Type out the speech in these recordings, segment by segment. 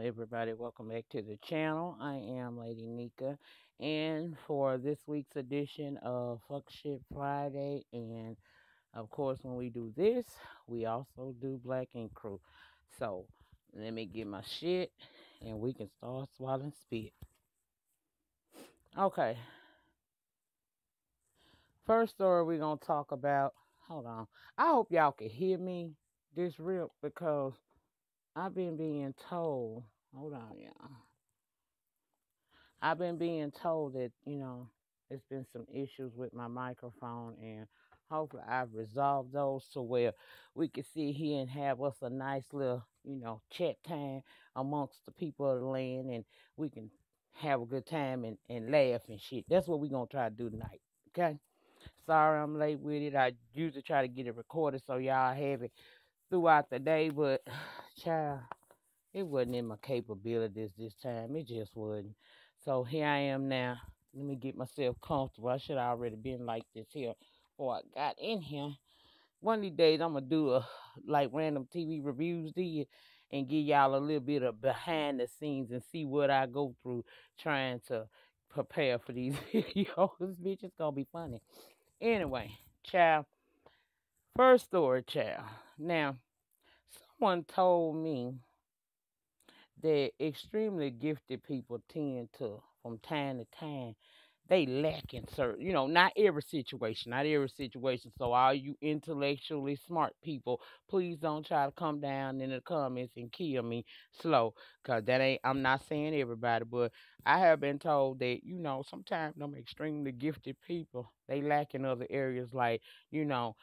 everybody. Welcome back to the channel. I am Lady Nika, and for this week's edition of Fuck Shit Friday, and of course, when we do this, we also do Black Ink Crew. So, let me get my shit, and we can start swallowing spit. Okay, first story we're gonna talk about. Hold on. I hope y'all can hear me this real because I've been being told. Hold on, y'all. I've been being told that, there's been some issues with my microphone, and hopefully I've resolved those to where we can sit here and have us a nice little, chat time amongst the people of the land, and we can have a good time and laugh and shit. That's what we're going to try to do tonight, okay? Sorry I'm late with it. I usually try to get it recorded so y'all have it throughout the day, but, child, it wasn't in my capabilities this time. It just wasn't. So here I am now. Let me get myself comfortable. I should have already been like this here before I got in here. One of these days I'm gonna do a like random TV reviews did and give y'all a little bit of behind the scenes and see what I go through trying to prepare for these videos. Bitch, it's gonna be funny. Anyway, child. First story, child. Now, someone told me that extremely gifted people tend to, from time to time, they lack in certain, not every situation. So all you intellectually smart people, please don't try to come down in the comments and kill me slow, cause that ain't. I'm not saying everybody, but I have been told that sometimes them extremely gifted people they lack in other areas, you know,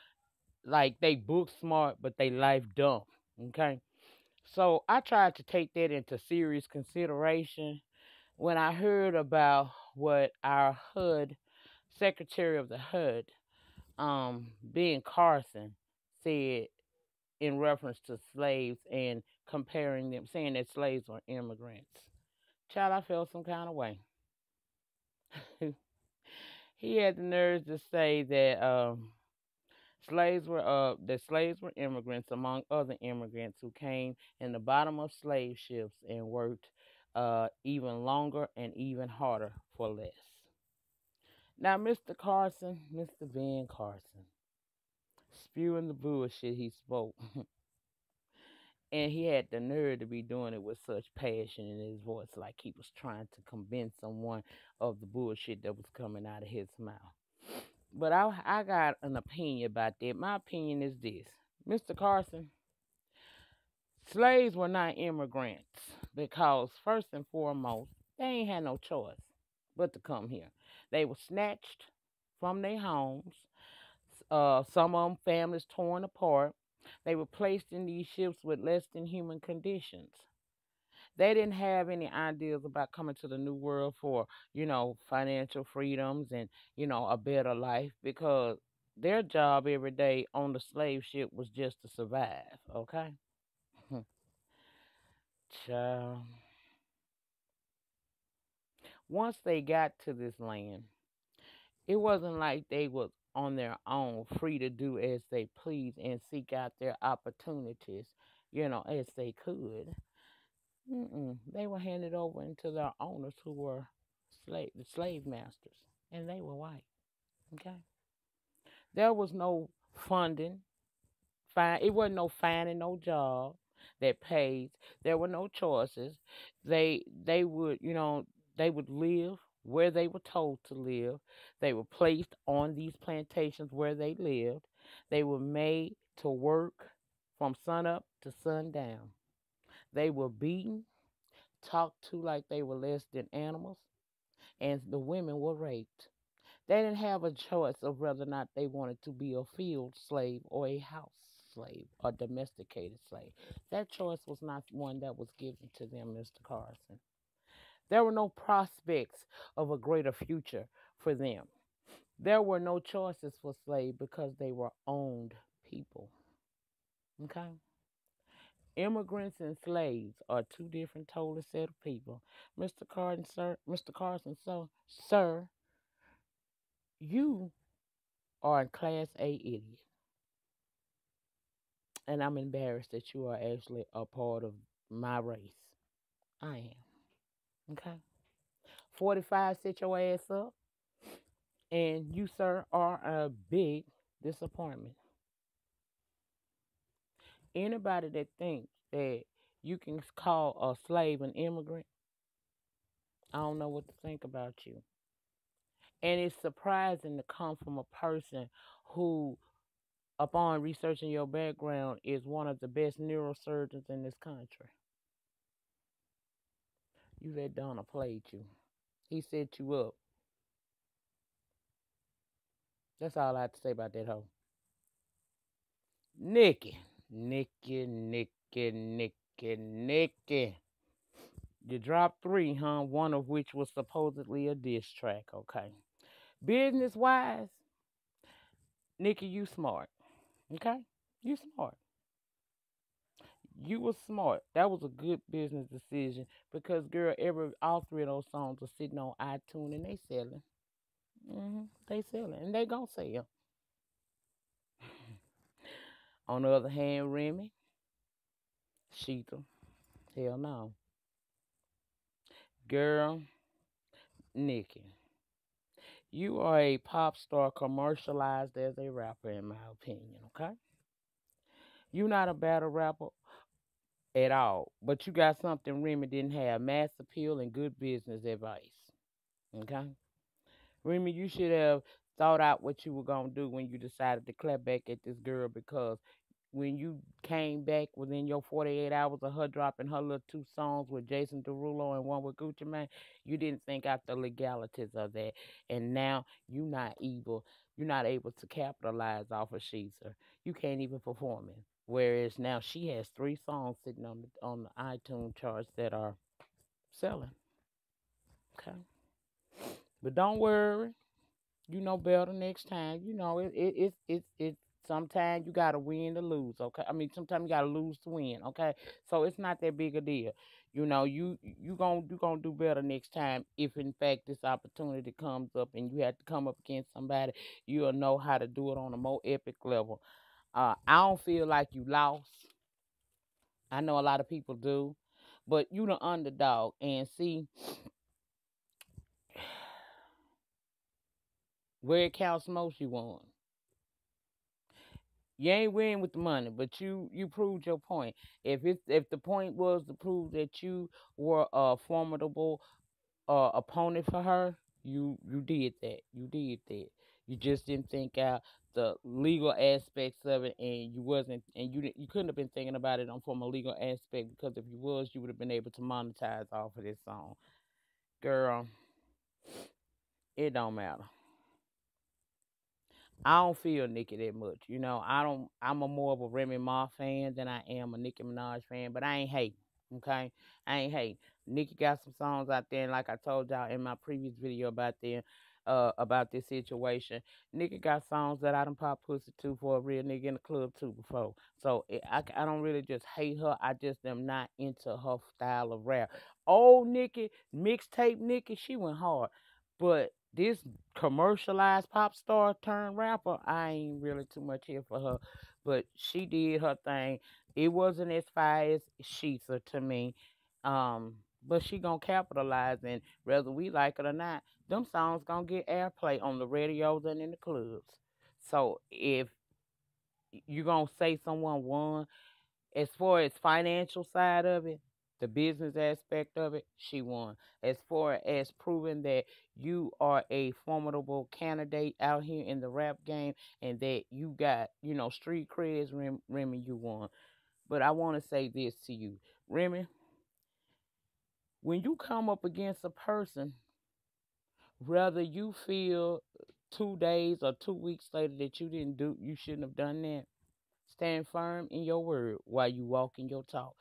like they book smart but they life dumb. Okay, so I tried to take that into serious consideration when I heard about what our HUD, Secretary of the HUD, being Carson, said in reference to slaves and comparing them, saying that slaves were immigrants. Child, I felt some kind of way. He had the nerve to say that slaves were immigrants among other immigrants who came in the bottom of slave ships and worked even longer and even harder for less. Now, Mr. Carson, Mr. Ben Carson, spewing the bullshit he spoke, and he had the nerve to be doing it with such passion in his voice, like he was trying to convince someone of the bullshit that was coming out of his mouth. But I got an opinion about that. My opinion is this: Mr. Carson, slaves were not immigrants because, first and foremost, they ain't had no choice but to come here. They were snatched from their homes. Some of them families torn apart. They were placed in these ships with less than human conditions. They didn't have any ideas about coming to the new world for, financial freedoms and, a better life because their job every day on the slave ship was just to survive, okay? Child. Once they got to this land, it wasn't like they was on their own, free to do as they please and seek out their opportunities, as they could. They were handed over into their owners who were the slave masters, and they were white. Okay, there was no funding. Fine, it wasn't no finding no job that pays. There were no choices. They would they would live where they were told to live. They were placed on these plantations where they lived. They were made to work from sunup to sundown. They were beaten, talked to like they were less than animals, and the women were raped. They didn't have a choice of whether or not they wanted to be a field slave or a house slave or domesticated slave. That choice was not one that was given to them, Mr. Carson. There were no prospects of a greater future for them. There were no choices for slaves because they were owned people. Okay? Immigrants and slaves are two different totally set of people. Mr. Carson, sir, you are a class A idiot. And I'm embarrassed that you are actually a part of my race. I am. Okay. 45 set your ass up, and you, sir, are a big disappointment. Anybody that thinks that you can call a slave an immigrant, I don't know what to think about you. And it's surprising to come from a person who, upon researching your background, is one of the best neurosurgeons in this country. You let Donna played you. He set you up. That's all I have to say about that hoe. Nikki. Nikki. You dropped three, huh? One of which was supposedly a diss track, okay. Business wise, Nikki, you smart. Okay? You smart. You was smart. That was a good business decision because girl, all three of those songs are sitting on iTunes and they selling. They selling and they gonna sell. On the other hand, Remy, Sheeta, hell no. Girl, Nikki, you are a pop star commercialized as a rapper, in my opinion. Okay, you not a battle rapper at all, but you got something Remy didn't have: mass appeal and good business advice. Okay, Remy, you should have thought out what you were gonna do when you decided to clap back at this girl because when you came back within your 48 hours of her dropping her little two songs with Jason Derulo and one with Gucci Mane, you didn't think out the legalities of that. And now you're not able to capitalize off of Sheezer. You can't even perform it. Whereas now she has three songs sitting on the iTunes charts that are selling. Okay. But don't worry. You know better next time. You know it. Sometimes you gotta win to lose. Okay, I mean sometimes you gotta lose to win. Okay, so it's not that big a deal. You know you gonna do better next time if in fact this opportunity comes up and you have to come up against somebody. You'll know how to do it on a more epic level. I don't feel like you lost. I know a lot of people do, but you the underdog and see where it counts most. You won. You ain't win with the money, but you proved your point. If the point was to prove that you were a formidable opponent for her, you did that. You did that. You just didn't think out the legal aspects of it, and you couldn't have been thinking about it on from a legal aspect because if you was, you would have been able to monetize off of this song, girl. It don't matter. I don't feel Nicki that much. You know, I don't. I'm a more of a Remy Ma fan than I am a Nicki Minaj fan. But I ain't hating. Okay, I ain't hating. Nicki got some songs out there, and like I told y'all in my previous video about this situation, Nicki got songs that I done pop pussy to for a real nigga in the club too before. So I don't really just hate her. I just am not into her style of rap. Old Nicki, mixtape Nicki, she went hard, but this commercialized pop star turned rapper, I ain't really too much here for her. But she did her thing. It wasn't as far as Sheetha to me. Um, but she gonna capitalize and whether we like it or not, them songs gonna get airplay on the radios and in the clubs. So if you gonna say someone won, as far as financial side of it, the business aspect of it, she won. As far as proving that you are a formidable candidate out here in the rap game and that you got, street creds, Remy, you won. But I want to say this to you, Remy, when you come up against a person, whether you feel 2 days or 2 weeks later that you shouldn't have done that, stand firm in your word while you walk in your talk.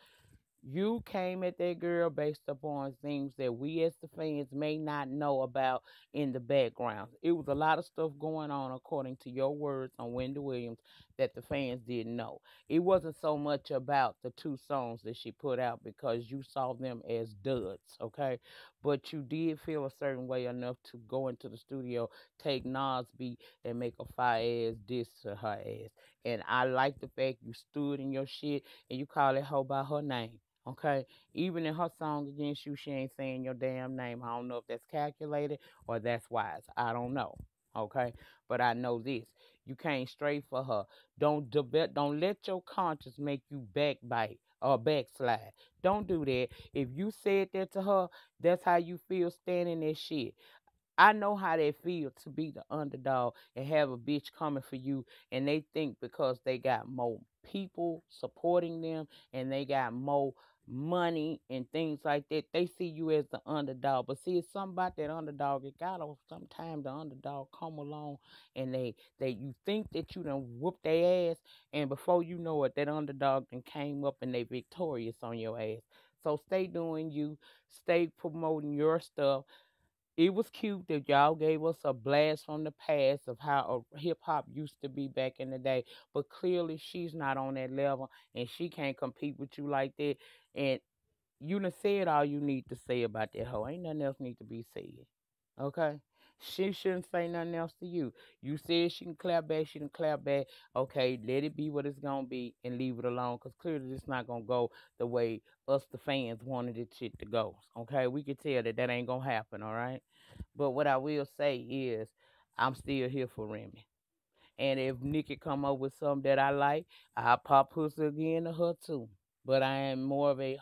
You came at that girl based upon things that we as the fans may not know about in the background. It was a lot of stuff going on, according to your words on Wendy Williams, that the fans didn't know. It wasn't so much about the two songs that she put out because you saw them as duds, okay? But you did feel a certain way enough to go into the studio, take Nas beat, and make a fire ass diss to her ass. And I like the fact you stood in your shit and you call that hoe by her name. Okay, even in her song against you, she ain't saying your damn name. I don't know if that's calculated or that's wise. I don't know. Okay, but I know this: you can't stray for her. Don't let your conscience make you backbite or backslide. Don't do that. If you said that to her, that's how you feel standing that shit. I know how they feel to be the underdog and have a bitch coming for you, and they think because they got more people supporting them and they got more money and things like that, they see you as the underdog. But see, it's something about that underdog. It got to sometimes the underdog come along and they you think that you done whoop their ass, and before you know it, that underdog then came up and they victorious on your ass. So stay doing you, stay promoting your stuff. It was cute that y'all gave us a blast from the past of how hip hop used to be back in the day, but clearly she's not on that level and she can't compete with you like that. And you done said all you need to say about that hoe. Ain't nothing else need to be said. Okay? She shouldn't say nothing else to you. You said she can clap back, she can clap back. Okay, let it be what it's gonna be and leave it alone. Cause clearly it's not gonna go the way us the fans wanted it shit to go. Okay, we can tell that that ain't gonna happen. All right. But what I will say is, I'm still here for Remy. And if Nikki come up with something that I like, I pop pussy again to her too. But I am more of a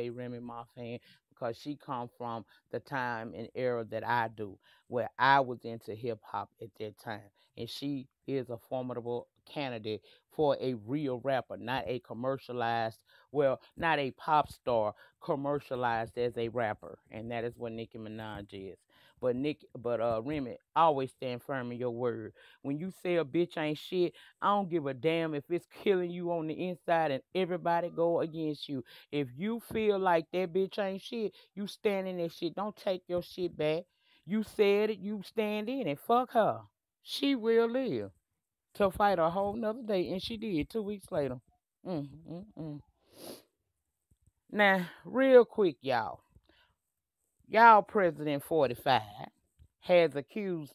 Remy Ma fan because she come from the time and era that I do, where I was into hip hop at that time, and she is a formidable candidate for a real rapper, not a commercialized, well, not a pop star commercialized as a rapper, and that is what Nicki Minaj is. Remy, always stand firm in your word. When you say a bitch ain't shit, I don't give a damn if it's killing you on the inside and everybody go against you. If you feel like that bitch ain't shit, you stand in that shit. Don't take your shit back. You said it, you stand in it. Fuck her. She will live to fight a whole nother day, and she did 2 weeks later. Mm, mm, mm. Now, real quick, y'all President 45 has accused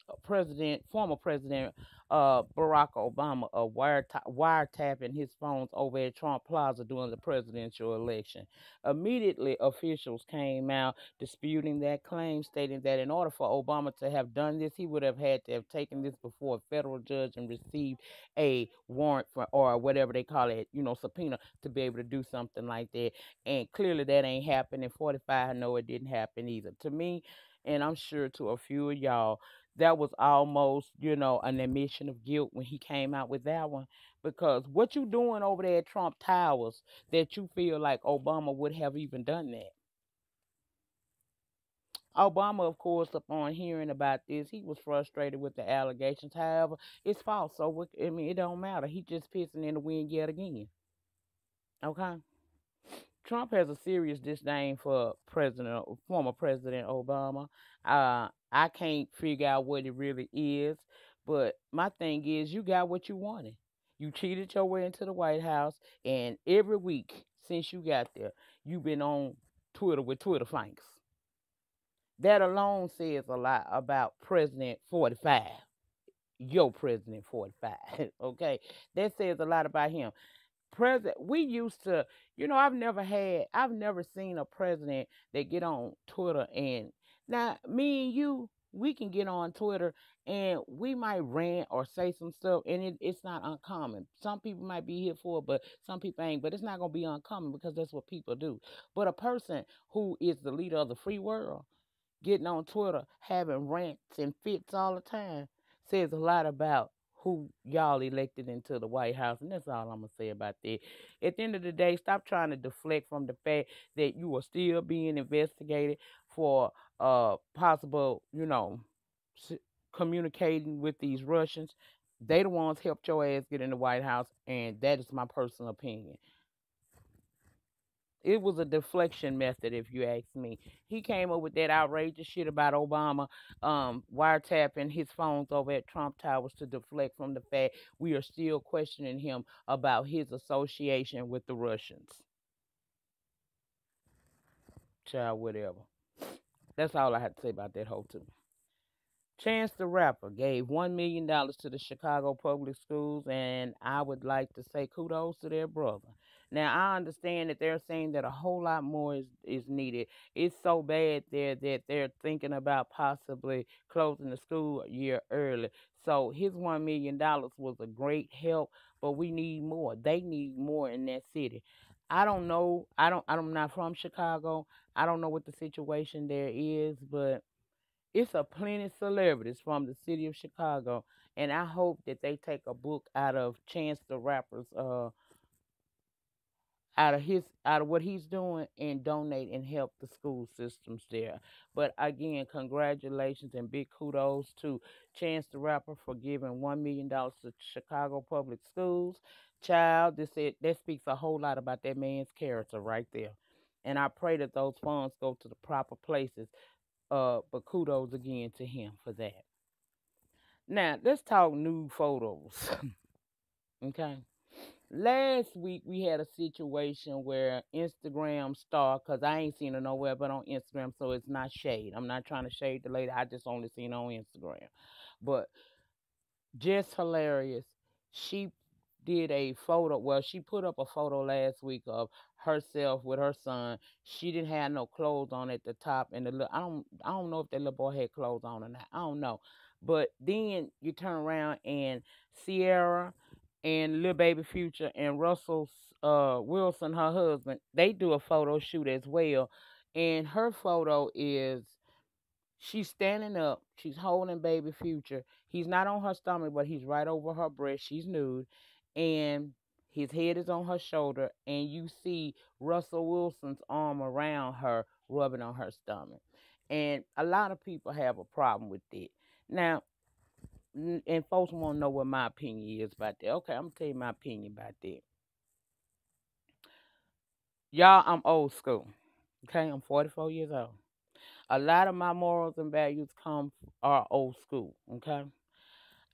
former President Barack Obama of wiretapping his phones over at Trump Plaza during the presidential election. Immediately, officials came out disputing that claim, stating that in order for Obama to have done this, he would have had to have taken this before a federal judge and received a warrant for, or whatever they call it, subpoena to be able to do something like that. And clearly that ain't happening. 45, no, it didn't happen either. To me, and I'm sure to a few of y'all, that was almost, an admission of guilt when he came out with that one. Because what you doing over there at Trump Towers that you feel like Obama would have even done that? Obama, of course, upon hearing about this, he was frustrated with the allegations. However, it's false. So, I mean, it don't matter. He just pissing in the wind yet again. Okay? Trump has a serious disdain for former President Obama. I can't figure out what it really is, but my thing is, you got what you wanted. You cheated your way into the White House, and every week since you got there, you've been on Twitter with Twitter flanks. That alone says a lot about President 45. Your President 45. Okay? That says a lot about him. We used to, I've never seen a president that get on Twitter. And now me and you, we can get on Twitter and we might rant or say some stuff, and it's not uncommon. Some people might be here for it, but some people ain't. But it's not gonna be uncommon because that's what people do. But a person who is the leader of the free world getting on Twitter, having rants and fits all the time, says a lot about who y'all elected into the White House. And that's all I'm going to say about that. At the end of the day, stop trying to deflect from the fact that you are still being investigated for possible, communicating with these Russians. They the ones helped your ass get in the White House, and that is my personal opinion. It was a deflection method, if you ask me. He came up with that outrageous shit about Obama wiretapping his phones over at Trump Towers to deflect from the fact we are still questioning him about his association with the Russians. Child, whatever. That's all I had to say about that whole too. Chance the Rapper gave $1 million to the Chicago public schools, and I would like to say kudos to their brother. Now I understand that they're saying that a whole lot more is needed. It's so bad there that they're thinking about possibly closing the school year early. So his $1 million was a great help, but we need more. They need more in that city. I don't know. I'm not from Chicago. I don't know what the situation there is, but it's a plenty of celebrities from the city of Chicago, and I hope that they take a book out of Chance the Rapper's out of what he's doing and donate and help the school systems there. But again, congratulations and big kudos to Chance the Rapper for giving $1 million to Chicago Public Schools. Child, that speaks a whole lot about that man's character right there. And I pray that those funds go to the proper places. But kudos again to him for that. Now let's talk nude photos. Okay. Last week we had a situation where Instagram star, cause I ain't seen her nowhere but on Instagram, so it's not shade. I'm not trying to shade the lady. I just only seen her on Instagram, but just hilarious. She did a photo. Well, she put up a photo last week of herself with her son. She didn't have no clothes on at the top, and I don't know if that little boy had clothes on or not. I don't know, but then you turn around and Sierra and little baby Future and Russell Wilson, her husband, they do a photo shoot as well, and her photo is she's standing up. She's holding baby Future. He's not on her stomach, but he's right over her breast. She's nude. And his head is on her shoulder. And you see Russell Wilson's arm around her, rubbing on her stomach. And a lot of people have a problem with it. Now, and folks want to know what my opinion is about that. Okay, I'm going to tell you my opinion about that. Y'all, I'm old school. Okay, I'm 44 years old. A lot of my morals and values are old school. Okay,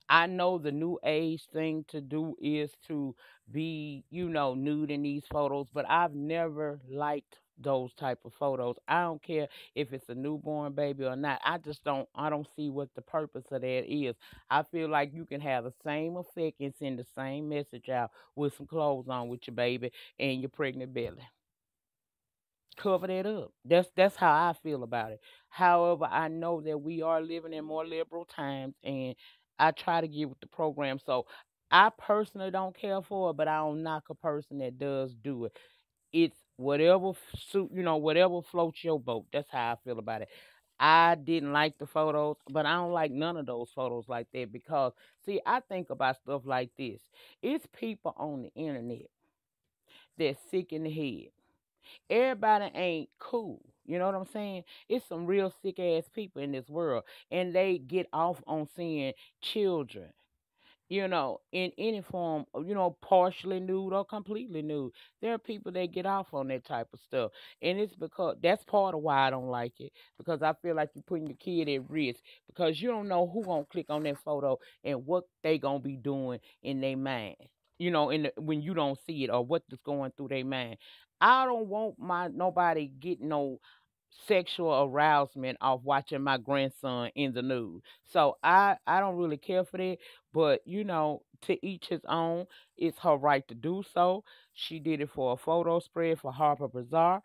I know the new age thing to do is to be, nude in these photos, but I've never liked those type of photos. I don't care if it's a newborn baby or not. I don't see what the purpose of that is. I feel like you can have the same effect and send the same message out with some clothes on with your baby and your pregnant belly. Cover that up. That's how I feel about it. However, I know that we are living in more liberal times, and I try to get with the program. So I personally don't care for it, but I don't knock a person that does do it. It's whatever suit, whatever floats your boat. That's how I feel about it. I didn't like the photos, but I don't like none of those photos like that because, see, I think about stuff like this. It's people on the internet that's sick in the head. Everybody ain't cool. You know what I'm saying? It's some real sick ass people in this world, and they get off on seeing children, in any form, partially nude or completely nude. There are people that get off on that type of stuff. And it's because that's part of why I don't like it. Because I feel like you're putting your kid at risk. Because you don't know who gonna click on that photo and what they gonna be doing in their mind. When you don't see it or what is going through their mind. I don't want my nobody getting no sexual arousement off watching my grandson in the nude. So I don't really care for that. But to each his own. It's her right to do so. She did it for a photo spread for Harper Bazaar.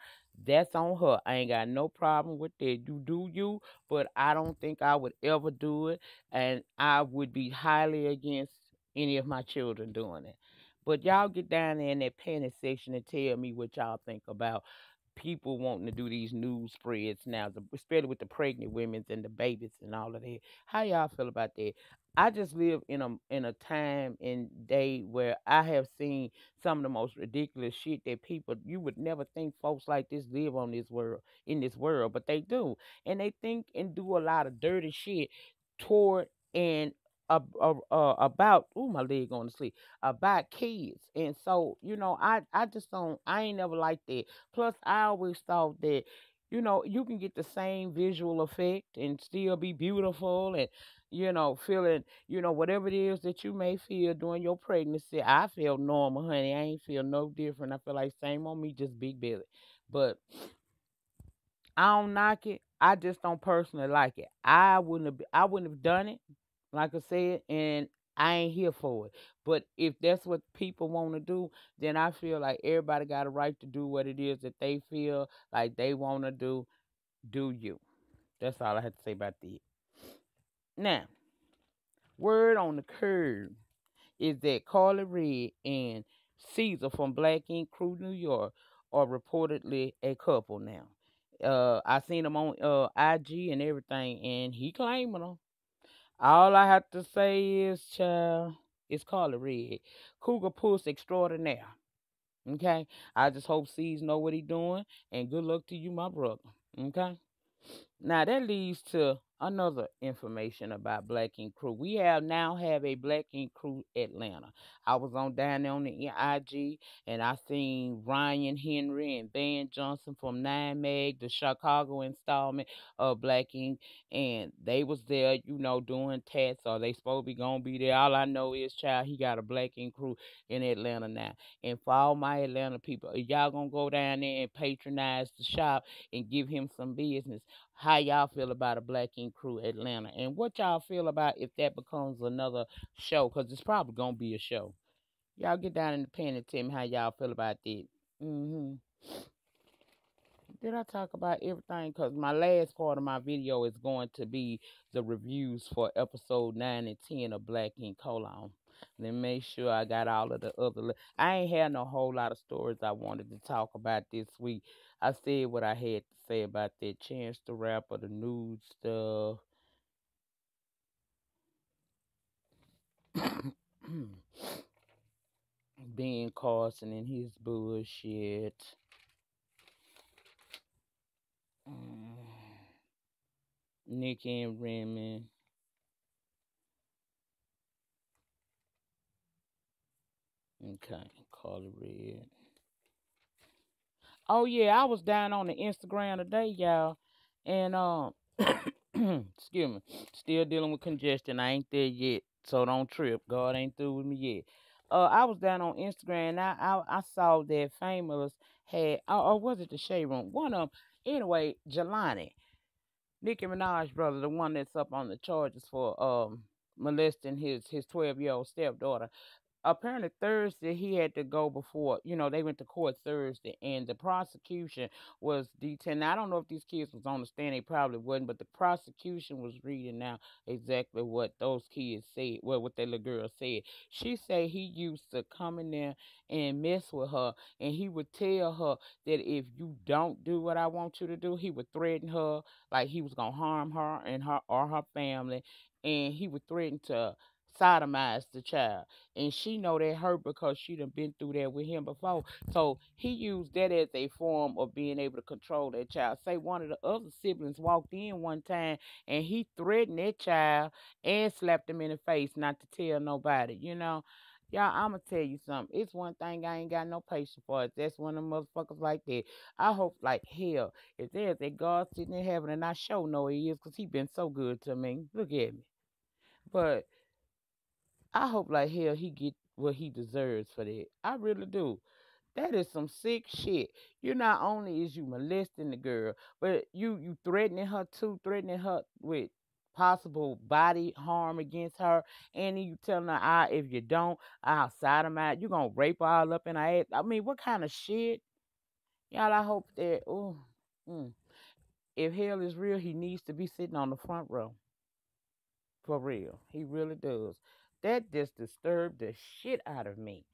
That's on her. I ain't got no problem with that. You do you, but I don't think I would ever do it, and I would be highly against any of my children doing it. But y'all get down there in that panic section and tell me what y'all think about people wanting to do these news spreads now, especially with the pregnant women and the babies and all of that. How y'all feel about that? I just live in a time and day where I have seen some of the most ridiculous shit that people you would never think folks like this live on this world in this world, but they do, and they think and do a lot of dirty shit toward and about my leg on the sleep about kids. And so I just don't, I ain't never liked that. Plus, I always thought that, you can get the same visual effect and still be beautiful and, feeling, whatever it is that you may feel during your pregnancy. I feel normal, honey. I ain't feel no different. I feel like same on me, just big belly. But I don't knock it. I just don't personally like it. I wouldn't have done it, like I said, and I ain't here for it. But if that's what people want to do, then I feel like everybody got a right to do what it is that they feel like they want to do. Do you? That's all I have to say about that. Now, word on the curb is that Carly Red and Caesar from Black Ink Crew, New York, are reportedly a couple now. I seen him on IG and everything, and he claiming them. All I have to say is, child, it's Carly Red, Cougar Puss extraordinaire. Okay, I just hope C's know what he doing, and good luck to you, my brother. Okay. Now that leads to another information about Black Ink Crew. We have a Black Ink Crew Atlanta. I was on down there on the IG, and I seen Ryan Henry and Van Johnson from Nine Meg, the Chicago installment of Black Ink, and they was there, doing tests. Or they supposed to be gonna be there. All I know is, child, he got a Black Ink Crew in Atlanta now. And for all my Atlanta people, if y'all gonna go down there and patronize the shop and give him some business, how y'all feel about a Black Ink Crew Atlanta, and what y'all feel about if that becomes another show, because it's probably gonna be a show. Y'all get down in the pen and tell me how y'all feel about that. hmm Did I talk about everything? Because my last part of my video is going to be the reviews for episode 9 and 10 of Black Ink. Hold on. Let me make sure I got all of the other. I ain't had no whole lot of stories I wanted to talk about this week. I said what I had to say about that Chance the Rapper, the nude stuff. Ben Carson and his bullshit. Mm, Nikki and Remy. Okay, Carly Red. Oh yeah, I was down on the Instagram today, y'all, and excuse me, still dealing with congestion. I ain't there yet, so don't trip. God ain't through with me yet. I was down on Instagram, and I saw that Famous had, or was it the Shade Room? One of them. Anyway, Jelani, Nicki Minaj brother, the one that's up on the charges for molesting his 12-year-old stepdaughter. Apparently Thursday he had to go before, they went to court Thursday, and the prosecution was detained. Now, I don't know if these kids was on the stand, they probably wasn't, but the prosecution was reading now exactly what those kids said, well, what that little girl said. She said he used to come in there and mess with her, and he would tell her that if you don't do what I want you to do, he would threaten her, like he was gonna harm her and her family, and he would threaten to sodomize the child, and she know that hurt because she done been through that with him before. So he used that as a form of being able to control that child. Say one of the other siblings walked in one time and he threatened that child and slapped him in the face not to tell nobody. Y'all, I'ma tell you something. It's one thing I ain't got no patience for. That's one of them motherfuckers like that. I hope like hell if there's a God sitting in heaven, and I sure know he is because he been so good to me. Look at me. But I hope like hell he get what he deserves for that. I really do. That is some sick shit. You not only is you molesting the girl, but you threatening her too, threatening her with possible body harm against her, and then you telling her, if you don't, I'll sodomize. You gonna rape her all up in her ass. I mean, what kind of shit? Y'all, I hope that. Oh, mm, if hell is real, he needs to be sitting on the front row. For real, he really does. That just disturbed the shit out of me.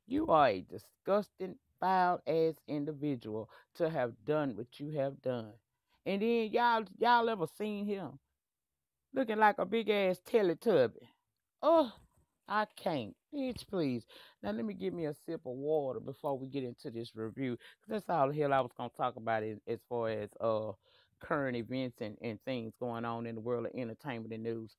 You are a disgusting, foul ass individual to have done what you have done. And then y'all ever seen him looking like a big ass Teletubby? Oh, I can't. Bitch, please. Now let me give me a sip of water before we get into this review. 'Cause that's all the hell I was gonna talk about as far as current events and things going on in the world of entertainment and news.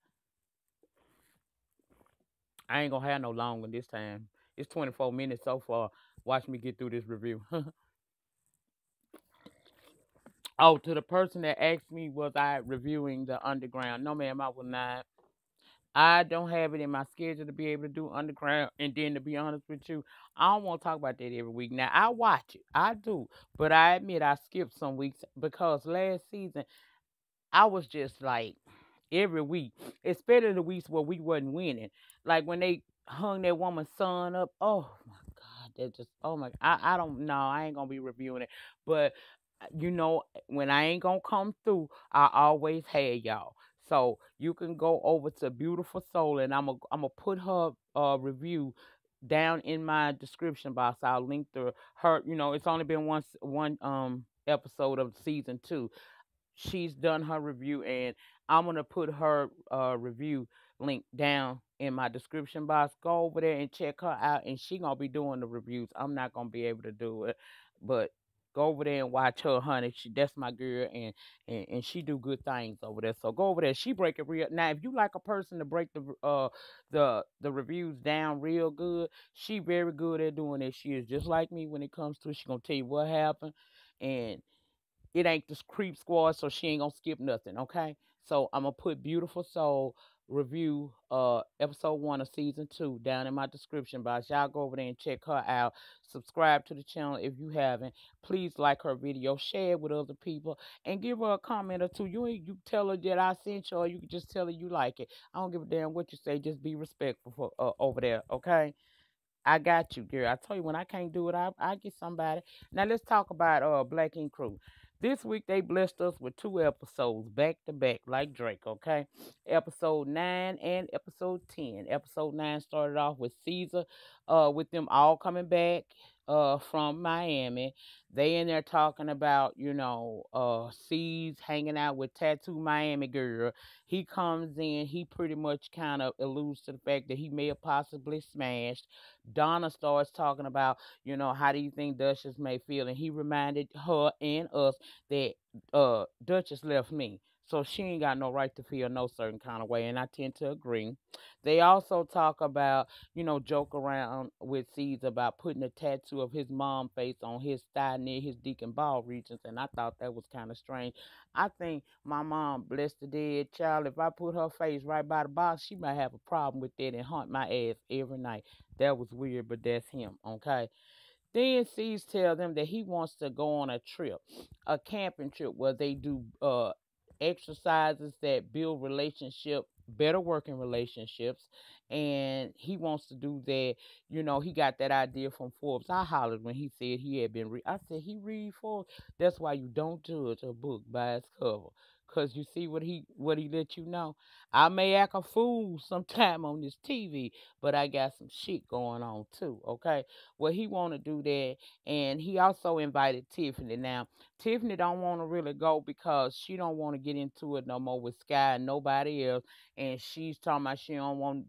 I ain't gonna have no long one this time. It's 24 minutes so far. Watch me get through this review. Oh, to the person that asked me, was I reviewing the underground? No, ma'am, I was not. I don't have it in my schedule to be able to do underground. And then, to be honest with you, I don't want to talk about that every week. Now, I watch it, I do, but I admit I skipped some weeks because last season I was just like every week, especially the weeks where we wasn't winning. Like when they hung that woman's son up. Oh my God, that just oh my. I don't know. I ain't gonna be reviewing it, but when I ain't gonna come through, I always had y'all. So you can go over to Beautiful Soul, and I'm gonna put her review down in my description box. I'll link to her. It's only been one episode of season 2. She's done her review, and I'm gonna put her review link down in my description box. Go over there and check her out, and she gonna be doing the reviews. I'm not gonna be able to do it, but go over there and watch her, honey. That's my girl, and she do good things over there. So go over there. She break it real. Now, if you like a person to break the reviews down real good, she very good at doing it. She is just like me when it comes to. She gonna tell you what happened, and it ain't this creep squad, so she ain't gonna skip nothing, okay? So I'm gonna put Beautiful Soul review episode 1 of season 2 down in my description box. Y'all go over there and check her out. Subscribe to the channel if you haven't. Please like her video, share it with other people, and give her a comment or two. You tell her that I sent you, or you can just tell her you like it. I don't give a damn what you say. Just be respectful for over there, okay? I got you, girl. I told you when I can't do it, I get somebody. Now let's talk about Black Ink Crew. This week they blessed us with 2 episodes back to back, like Drake. Okay, episode 9 and episode 10. Episode 9 started off with Caesar, with them all coming back from Miami. They in there talking about C's hanging out with Tattoo Miami girl. He comes in, he pretty much kind of alludes to the fact that he may have possibly smashed. Donna starts talking about, how do you think Duchess may feel? And he reminded her and us that Duchess left me. So she ain't got no right to feel no certain kind of way. And I tend to agree. They also talk about, joke around with Caesar about putting a tattoo of his mom face on his thigh near his deacon ball regions. And I thought that was kind of strange. I think my mom, bless the dead child, if I put her face right by the box, she might have a problem with that and haunt my ass every night. That was weird, but that's him, okay? Then C's tell them that he wants to go on a trip, a camping trip where they do exercises that build relationship, better working relationships, and he wants to do that. He got that idea from Forbes. I hollered when he said he had been. I said he read Forbes. That's why you don't judge a book by its cover. Cause you see what he let you know. I may act a fool sometime on this TV, but I got some shit going on too. Okay, well, he want to do that, and he also invited Tiffany. Now Tiffany don't want to really go because she don't want to get into it no more with Sky and nobody else, and she's talking about she don't want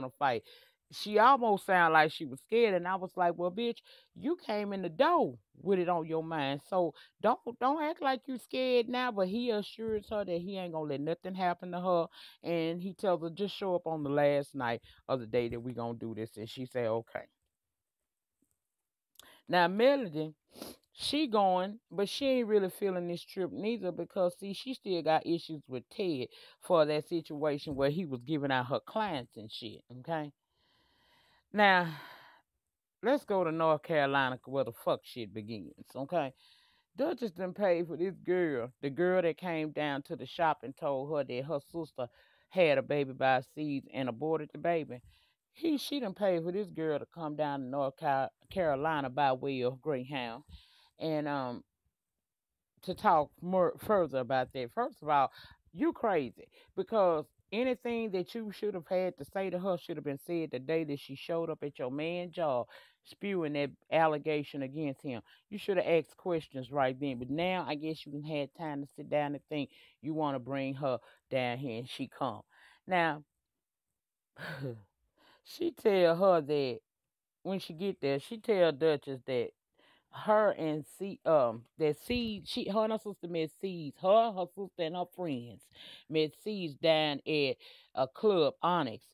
to fight. She almost sounded like she was scared, and I was like, well, bitch, you came in the door with it on your mind, so don't act like you scared now. But he assures her that he ain't gonna let nothing happen to her, and he tells her just show up on the last night of the day that we gonna do this, and she say okay. Now Melody, she going, but she ain't really feeling this trip neither because see, she still got issues with Ted for that situation where he was giving out her clients and shit. Okay. Now let's go to North Carolina where the fuck shit begins. Okay. Duchess done paid for this girl, the girl that came down to the shop and told her that her sister had a baby by seeds and aborted the baby. She done paid for this girl to come down to North Carolina by way of Greyhound, and to talk more further about that. First of all, you crazy because anything that you should have had to say to her should have been said the day that she showed up at your man job spewing that allegation against him. You should have asked questions right then. But now I guess you had time to sit down and think you want to bring her down here and she come. Now she tell her that when she get there, she tell Duchess that her and that seed she her and her sister met seeds her sister and her friends met seeds down at a club Onyx.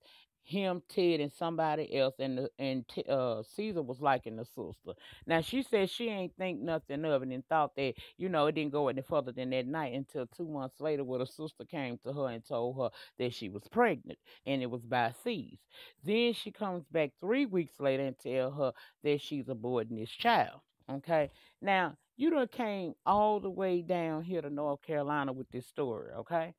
Him, Ted, and somebody else, and Caesar was liking the sister. Now she said she ain't think nothing of it and thought that it didn't go any further than that night until 2 months later, where the sister came to her and told her that she was pregnant and it was by C's. Then she comes back 3 weeks later and tell her that she's aborting this child. Okay. Now, you done came all the way down here to North Carolina with this story, okay?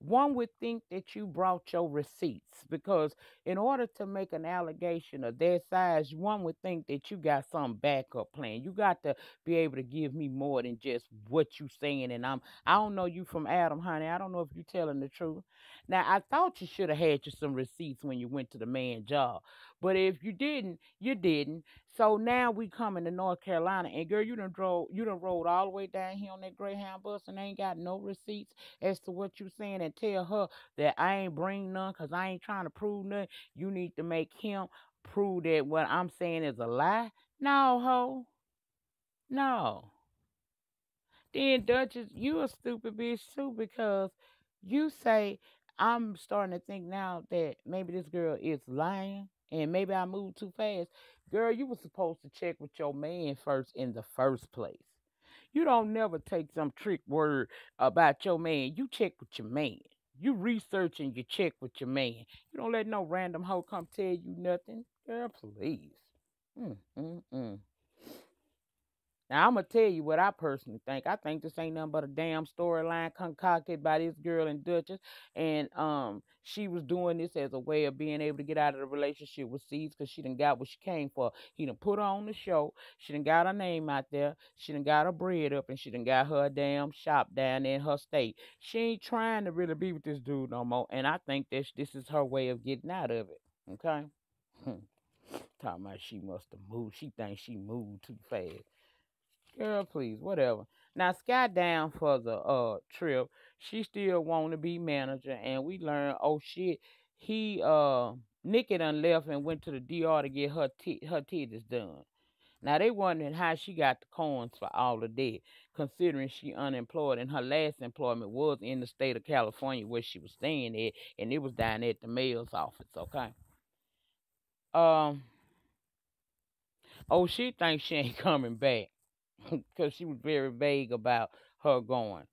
one would think that you brought your receipts because in order to make an allegation of that size, one would think that you got some backup plan. You got to be able to give me more than just what you saying. And I don't know you from Adam, honey. I don't know if you telling the truth. Now I thought you should have had you some receipts when you went to the man job. But if you didn't, you didn't. So now we coming to North Carolina, and girl, you done rode all the way down here on that Greyhound bus and ain't got no receipts as to what you saying, and tell her that I ain't bring none because I ain't trying to prove nothing. You need to make him prove that what I'm saying is a lie. No, ho, no. Then Duchess, you a stupid bitch too because you say I'm starting to think now that maybe this girl is lying and maybe I moved too fast. Girl, you were supposed to check with your man first in the first place. You don't never take some trick word about your man. You check with your man. You research and you check with your man. You don't let no random hoe come tell you nothing. Girl, please. Mm, mm, mm. Now I'm gonna tell you what I personally think. I think this ain't nothing but a damn storyline concocted by this girl and Duchess, and she was doing this as a way of being able to get out of the relationship with Seeds because she done got what she came for. He done put her on the show. She done got her name out there. She done got her bread up, and she done got her damn shop down there in her state. She ain't trying to really be with this dude no more, and I think that this is her way of getting out of it. Okay. Talking about she must have moved. She thinks she moved too fast. Girl, please, whatever. Now Sky down for the trip. She still want to be manager, and we learned, oh shit, he Nikki done left and went to the DR to get her titties done. Now they wondering how she got the coins for all of that, considering she unemployed and her last employment was in the state of California where she was staying at, and it was down at the mayor's office. Okay. Um. Oh, she thinks she ain't coming back. Because she was very vague about her going.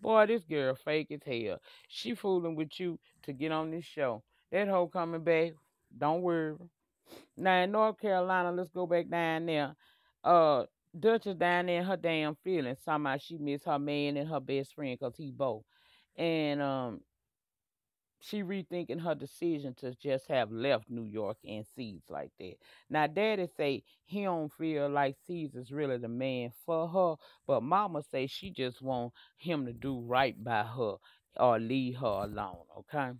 Boy, this girl fake as hell. She fooling with you to get on this show. That hoe coming back. Don't worry. Now in North Carolina, let's go back down there. Uh, Dutch is down there in her damn feelings. Somehow she miss her man and her best friend because he both. And she rethinking her decision to just have left New York and Seeds like that. Now, Daddy say he don't feel like Seeds is really the man for her, but Mama say she just want him to do right by her or leave her alone. Okay.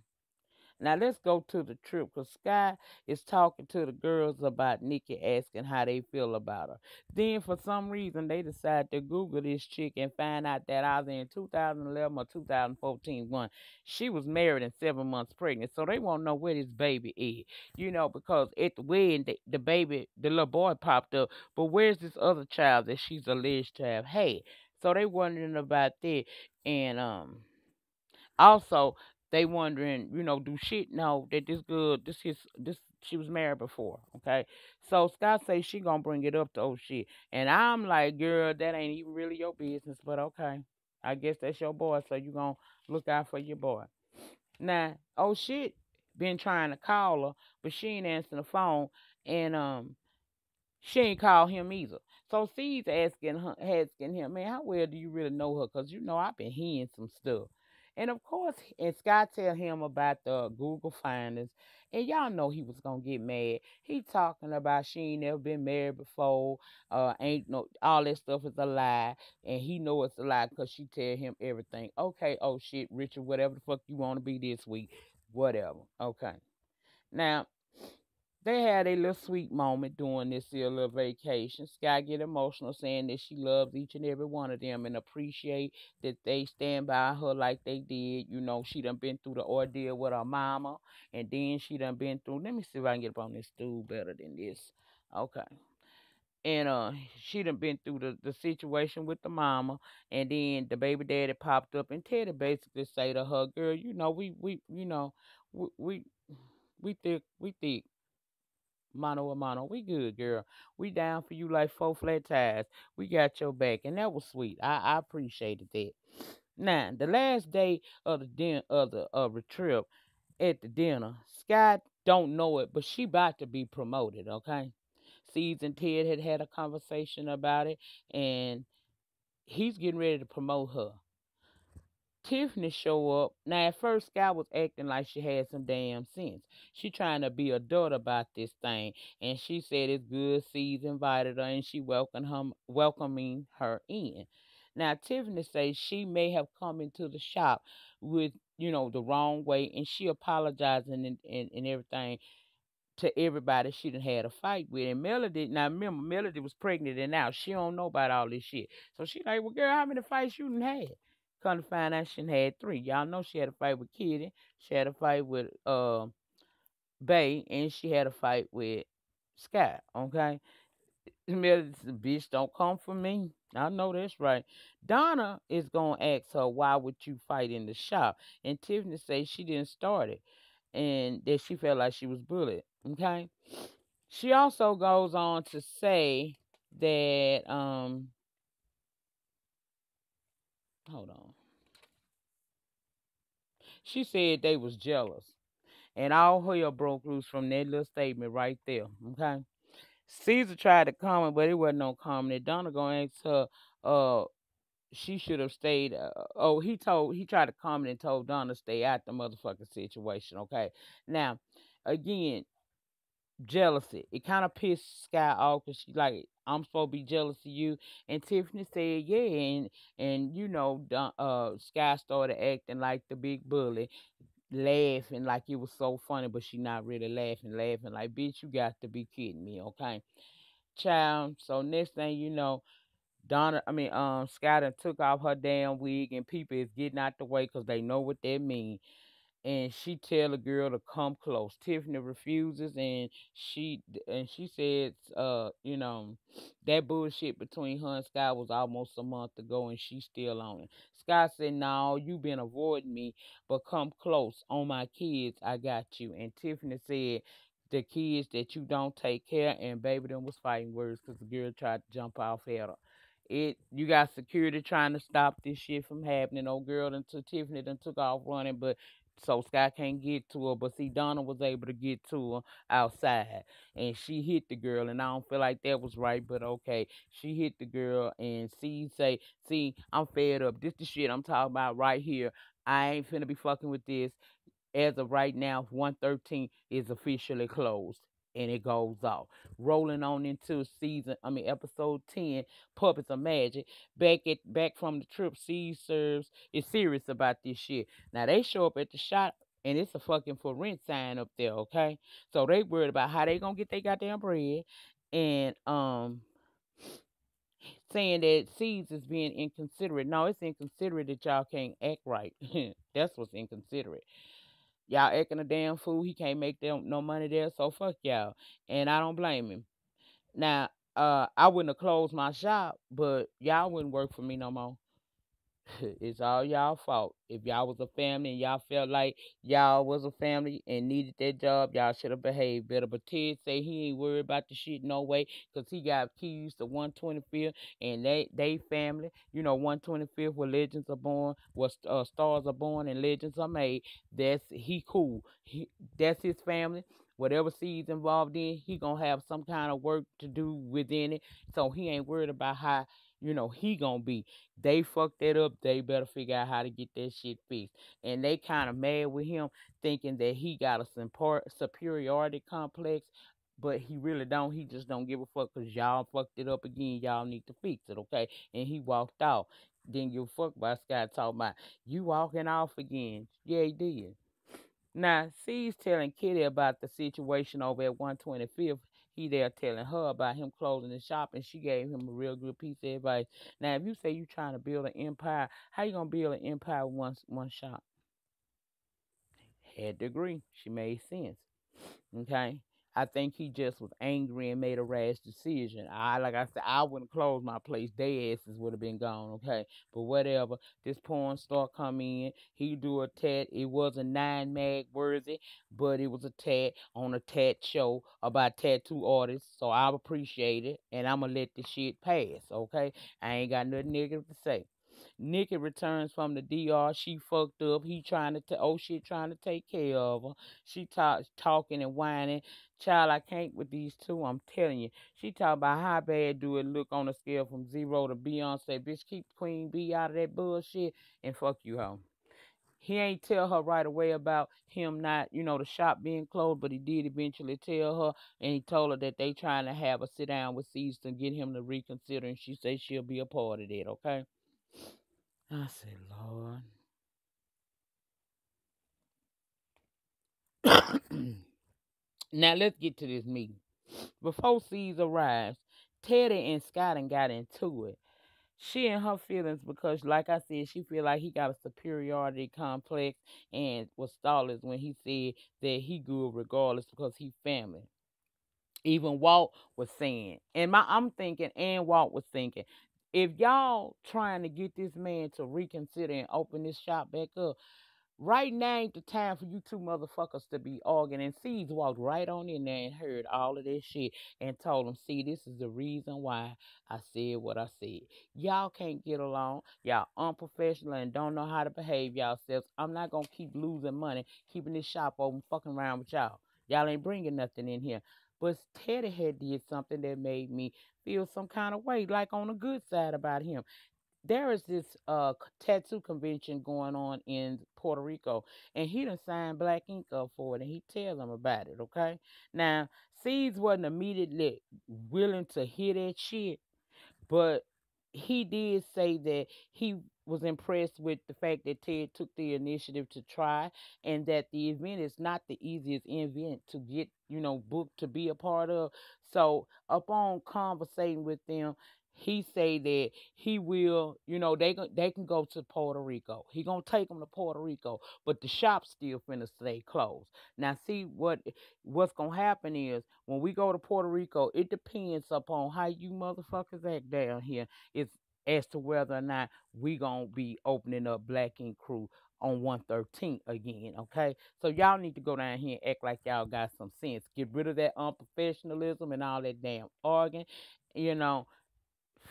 Now let's go to the trip because Sky is talking to the girls about Nikki, asking how they feel about her. Then for some reason they decide to Google this chick and find out that either in 2011 or 2014 one she was married and 7 months pregnant. So they want to know where this baby is, because at the wedding the baby, the little boy popped up, but where's this other child that she's alleged to have had? So they wondering about that, and also, they wondering, do shit know that this she was married before, okay? So Scott say she gonna bring it up to oh shit, and I'm like, girl, that ain't even really your business, but okay, I guess that's your boy, so you gonna look out for your boy. Now, oh shit, been trying to call her, but she ain't answering the phone, and she ain't call him either. So she's asking him, man, how well do you really know her? Cause I've been hearing some stuff. And of course, and Scott tell him about the Google findings, and y'all know he was gonna get mad. He talking about she ain't never been married before, ain't no all that stuff is a lie, and he know it's a lie because she tell him everything. Okay, oh shit, Richard, whatever the fuck you want to be this week, whatever. Okay, now they had a little sweet moment during this here little vacation. Sky get emotional saying that she loves each and every one of them and appreciate that they stand by her like they did. She done been through the ordeal with her mama, and then she done been through, let me see if I can get up on this stool better than this. Okay. And she done been through the situation with the mama, and then the baby daddy popped up, and Teddy basically say to her, girl, we we thick, mano a mano. We good, girl. We down for you like four flat tires. We got your back, and that was sweet. I appreciated that. Now, the last day of the trip at the dinner, Sky don't know it, but she about to be promoted. Okay, Seeds and Ted had a conversation about it, and he's getting ready to promote her Tiffany show up. Now at first Sky was acting like she had some damn sense. She trying to be adult about this thing. And she said it's good C's invited her and she welcoming her in. Now Tiffany says she may have come into the shop with, the wrong way and she apologizing and everything to everybody she done had a fight with. And Melody, now remember, Melody was pregnant and now she don't know about all this shit. So she like, well, girl, how many fights you done had? Come to find out she done had three. Y'all know she had a fight with Kitty. She had a fight with Bay, and she had a fight with Sky. Okay, Melody said, bitch, don't come for me. I know that's right. Donna is gonna ask her, why would you fight in the shop? And Tiffany says she didn't start it and that she felt like she was bullied. Okay. She also goes on to say that hold on. She said they was jealous. And all hell broke loose from that little statement right there. Okay. Caesar tried to comment, but it wasn't no comment. Donna gonna ask her, she should have stayed. He tried to comment and told Donna to stay out the motherfucking situation. Okay. Now, again, jealousy. It kind of pissed Sky off because she like, I'm supposed to be jealous of you. And Tiffany said, yeah, and Sky started acting like the big bully, laughing like it was so funny, but she not really laughing like, bitch, you got to be kidding me, okay, child. So next thing you know, Sky done took off her damn wig, and people is getting out the way because they know what that mean, and she tell the girl to come close. Tiffany refuses, and she says, that bullshit between her and Sky was almost a month ago, and she still on it. Sky said, "No, you been avoiding me, but come close on my kids. I got you." And Tiffany said, "The kids that you don't take care," and baby them was fighting words because the girl tried to jump off at her. You got security trying to stop this shit from happening. Old girl until Tiffany done took off running, but so Sky can't get to her, but see, Donna was able to get to her outside, and she hit the girl, and I don't feel like that was right, but okay, she hit the girl, and see, I'm fed up. This the shit I'm talking about right here. I ain't finna be fucking with this. As of right now, 113 is officially closed. And it goes off. Rolling on into episode 10, Puppets of Magic. Back from the trip, C serves is serious about this shit. Now they show up at the shop and it's a fucking for rent sign up there, okay? So they worried about how they gonna get their goddamn bread. And saying that C's is being inconsiderate. No, it's inconsiderate that y'all can't act right. That's what's inconsiderate. Y'all acting a damn fool. He can't make them no money there, so fuck y'all. And I don't blame him. Now, I wouldn't have closed my shop, but y'all wouldn't work for me no more. It's all y'all fault. If y'all was a family and y'all felt like y'all was a family and needed that job, y'all should have behaved better. But Ted say he ain't worried about the shit no way because he got keys to 125th and they family. 125th where legends are born, where stars are born and legends are made. He cool. That's his family. Whatever seeds involved in, he gonna have some kind of work to do within it. So he ain't worried about how he gonna be. They fucked that up. They better figure out how to get that shit fixed. And they kind of mad with him, thinking that he got a superiority complex, but he really don't. He just don't give a fuck because y'all fucked it up again. Y'all need to fix it, okay? And he walked off. Didn't give a fuck about Scott talking about you walking off again. Yeah, he did. Now, C's telling Kitty about the situation over at 125th. He there telling her about him closing the shop, and she gave him a real good piece of advice. Now, if you say you trying to build an empire, how you gonna build an empire with one shop? Had to agree. She made sense. Okay. I think he just was angry and made a rash decision. Like I said, I wouldn't close my place. Their asses would have been gone. Okay, but whatever. This porn star come in. He do a tat. It wasn't 9 mag worthy, but it was a tat on a tat show about tattoo artists. So I appreciate it, and I'ma let the shit pass. Okay, I ain't got nothing negative to say. Nikki returns from the DR. She fucked up. He trying to trying to take care of her. She talking and whining. Child, I can't with these two. I'm telling you. She talk about how bad do it look on a scale from 0 to Beyonce. Bitch, keep Queen B out of that bullshit and fuck you home. He ain't tell her right away about him not, the shop being closed, but he did eventually tell her, and he told her that they trying to have a sit down with Caesar to get him to reconsider, and she said she'll be a part of that. Okay. I said, Lord. Now let's get to this meeting. Before Caesar arrives, Teddy and Scott and got into it. She and her feelings because, like I said, she feel like he got a superiority complex and was stalling when he said that he good regardless because he family. Even Walt was saying, and I'm thinking, and Walt was thinking, if y'all trying to get this man to reconsider and open this shop back up, right now ain't the time for you two motherfuckers to be arguing. And Seeds walked right on in there and heard all of this shit and told him, see, this is the reason why I said what I said. Y'all can't get along. Y'all unprofessional and don't know how to behave yourselves. I'm not going to keep losing money, keeping this shop open, fucking around with y'all. Y'all ain't bringing nothing in here. But Teddy had did something that made me feel some kind of way, like on the good side about him. There is this tattoo convention going on in Puerto Rico, and he done signed black ink up for it, and he tells them about it. Okay, now Seeds wasn't immediately willing to hear that shit, but he did say that he was impressed with the fact that Ted took the initiative to try, and that the event is not the easiest event to get, booked to be a part of. So upon conversating with them, he say that he will, they can go to Puerto Rico. He gonna take them to Puerto Rico, but the shop's still finna stay closed. Now, see what's gonna happen is when we go to Puerto Rico, it depends upon how you motherfuckers act down here. It's as to whether or not we gonna be opening up Black Ink Crew on 113 again, okay? So y'all need to go down here and act like y'all got some sense. Get rid of that unprofessionalism and all that damn arguing. You know,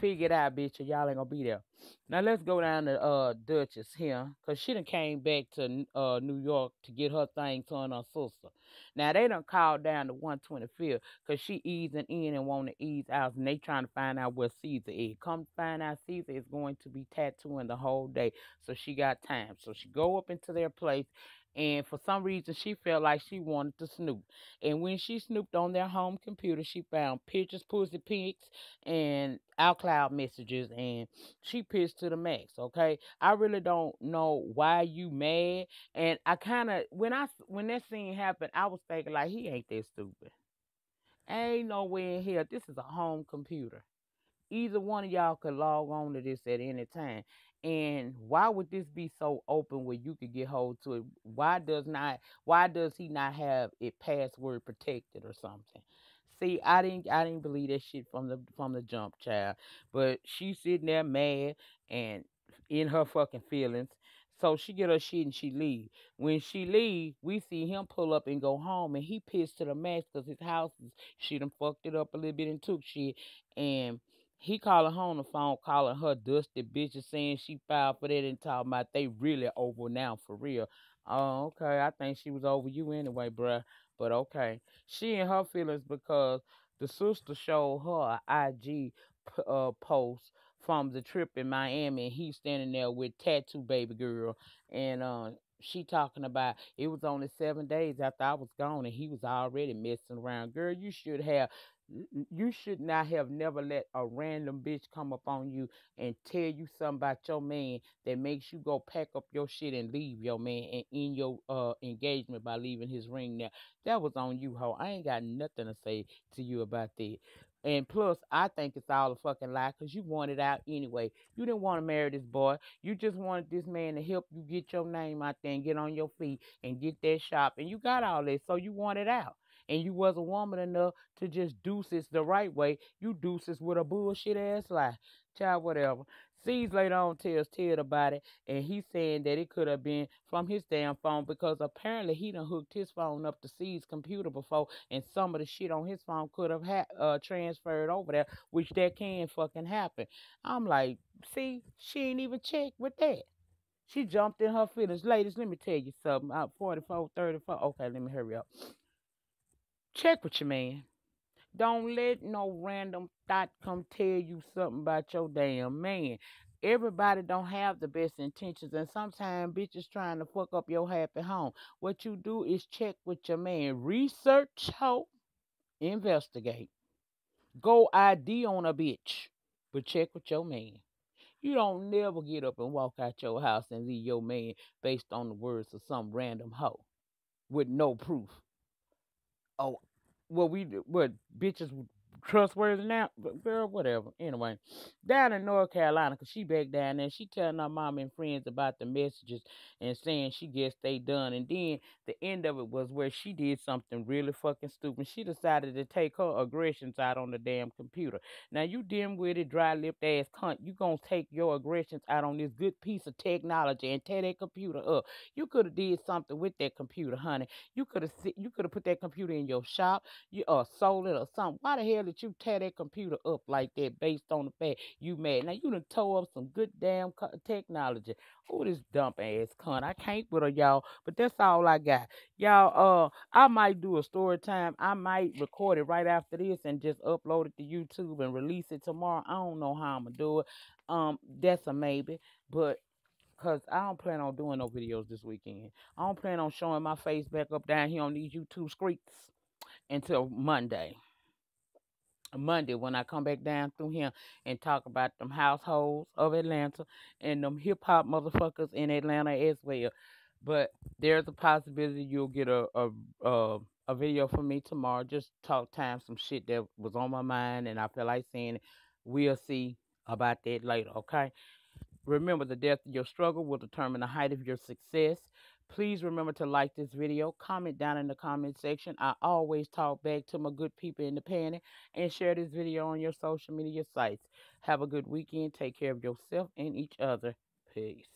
figure it out, bitch, or y'all ain't gonna be there. Now let's go down to Duchess here, cause she done came back to New York to get her thing to her sister. Now they done called down to 125th, cause she easing in and want to ease out, and they trying to find out where Caesar is. Come to find out, Caesar is going to be tattooing the whole day, so she got time. So she go up into their place. And for some reason, she felt like she wanted to snoop. And when she snooped on their home computer, she found pictures, pussy pics, and iCloud messages, and she pissed to the max. Okay, I really don't know why you mad, and I kind of when that scene happened, I was thinking like he ain't that stupid. Ain't no way in here. This is a home computer. Either one of y'all could log on to this at any time. And why would this be so open where you could get hold to it? Why does he not have it password protected or something? See, I didn't believe that shit from the jump, child. But she's sitting there mad and in her fucking feelings. So she get her shit and she leave. When she leave, we see him pull up and go home, and he pissed to the max because his house is she done fucked it up a little bit and took shit. And he calling her on the phone, calling her dusty bitches, saying she filed for that and talking about they really over now for real. Oh, okay. I think she was over you anyway, bruh. But okay. She and her feelings because the sister showed her a IG post from the trip in Miami, and he's standing there with tattoo baby girl, and she talking about it was only 7 days after I was gone, and he was already messing around. Girl, you should not have never let a random bitch come up on you and tell you something about your man that makes you go pack up your shit and leave your man and end your engagement by leaving his ring there. That was on you, ho. I ain't got nothing to say to you about that. And plus, I think it's all a fucking lie because you wanted out anyway. You didn't want to marry this boy. You just wanted this man to help you get your name out there and get on your feet and get that shop. And you got all that, so you wanted out. And you was a woman enough to just deuces the right way. You deuces with a bullshit ass lie. Child, whatever. Sees later on tells Ted about it, and he's saying that it could have been from his damn phone because apparently he done hooked his phone up to C's computer before, and some of the shit on his phone could have transferred over there, which that can fucking happen. I'm like, see, she ain't even checked with that. She jumped in her feelings. Ladies, let me tell you something. 44, 34. Okay, let me hurry up. Check with your man. Don't let no random thought come tell you something about your damn man. Everybody don't have the best intentions, and sometimes bitches trying to fuck up your happy home. What you do is check with your man, research, hoe, investigate. Go ID on a bitch, but check with your man. You don't never get up and walk out your house and leave your man based on the words of some random hoe with no proof. Oh, what bitches trustworthy now? But girl, whatever. Anyway, down in North Carolina, cause she back down there, she telling her mom and friends about the messages and saying she gets they done. And then the end of it was where she did something really fucking stupid. She decided to take her aggressions out on the damn computer. Now you dim-witted, dry-lipped ass cunt, you gonna take your aggressions out on this good piece of technology and tear that computer up. You could have did something with that computer, honey. You could have put that computer in your shop, you sold it or something. Why the hell did you tear that computer up like that based on the fact you mad? Now you done tore up some good damn technology. Oh, this dump ass cunt. I can't with her, y'all. But that's all I got. Y'all, I might do a story time. I might record it right after this and just upload it to YouTube and release it tomorrow. I don't know how I'm gonna do it. That's a maybe. But because I don't plan on doing no videos this weekend. I don't plan on showing my face back up down here on these YouTube streets until Monday. Monday when I come back down through here and talk about them households of Atlanta and them hip hop motherfuckers in Atlanta as well. But there's a possibility you'll get a video from me tomorrow. Just talk time some shit that was on my mind and I feel like saying it. We'll see about that later, okay? Remember, the depth of your struggle will determine the height of your success. Please remember to like this video, comment down in the comment section. I always talk back to my good people in the panel and share this video on your social media sites. Have a good weekend. Take care of yourself and each other. Peace.